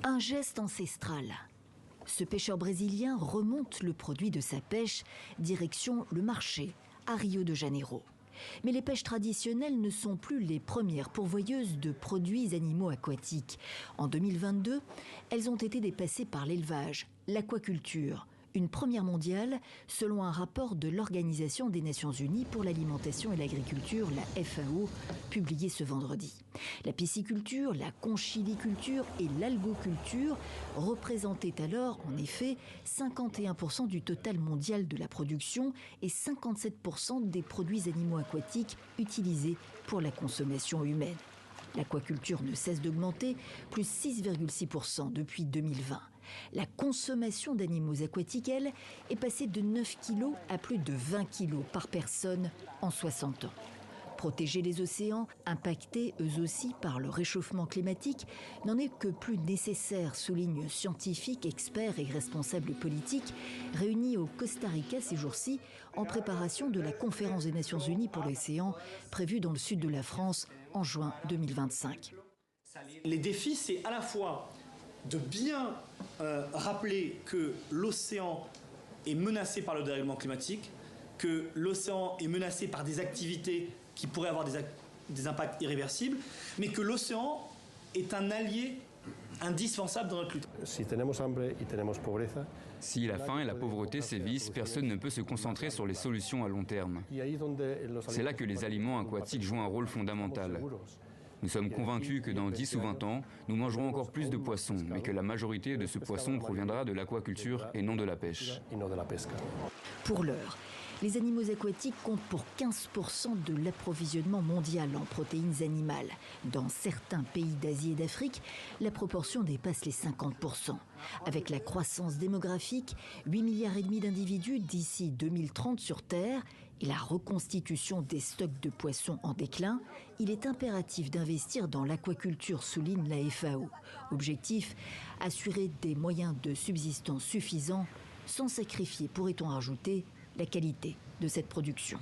Un geste ancestral. Ce pêcheur brésilien remonte le produit de sa pêche, direction le marché, à Rio de Janeiro. Mais les pêches traditionnelles ne sont plus les premières pourvoyeuses de produits animaux aquatiques. En 2022, elles ont été dépassées par l'élevage, l'aquaculture, une première mondiale selon un rapport de l'Organisation des Nations Unies pour l'alimentation et l'agriculture, la FAO, publié ce vendredi. La pisciculture, la conchiliculture et l'algoculture représentaient alors, en effet, 51% du total mondial de la production et 57% des produits animaux aquatiques utilisés pour la consommation humaine. L'aquaculture ne cesse d'augmenter, plus 6,6% depuis 2020. La consommation d'animaux aquatiques, elle, est passée de 9 kg à plus de 20 kg par personne en 60 ans. Protéger les océans, impactés eux aussi par le réchauffement climatique, n'en est que plus nécessaire, soulignent scientifiques, experts et responsables politiques réunis au Costa Rica ces jours-ci en préparation de la conférence des Nations Unies pour l'océan prévue dans le sud de la France en juin 2025. Les défis, c'est à la fois de bien rappeler que l'océan est menacé par le dérèglement climatique, que l'océan est menacé par des activités qui pourraient avoir des impacts irréversibles, mais que l'océan est un allié indispensable dans notre lutte. Si la faim et la pauvreté sévissent, personne ne peut se concentrer sur les solutions à long terme. C'est là que les aliments aquatiques jouent un rôle fondamental. Nous sommes convaincus que dans 10 ou 20 ans, nous mangerons encore plus de poissons, mais que la majorité de ce poisson proviendra de l'aquaculture et non de la pêche. Pour l'heure, les animaux aquatiques comptent pour 15% de l'approvisionnement mondial en protéines animales. Dans certains pays d'Asie et d'Afrique, la proportion dépasse les 50%. Avec la croissance démographique, 8,5 milliards d'individus d'ici 2030 sur Terre et la reconstitution des stocks de poissons en déclin, il est impératif d'investir dans l'aquaculture, souligne la FAO. Objectif, assurer des moyens de subsistance suffisants sans sacrifier, pourrait-on rajouter, la qualité de cette production.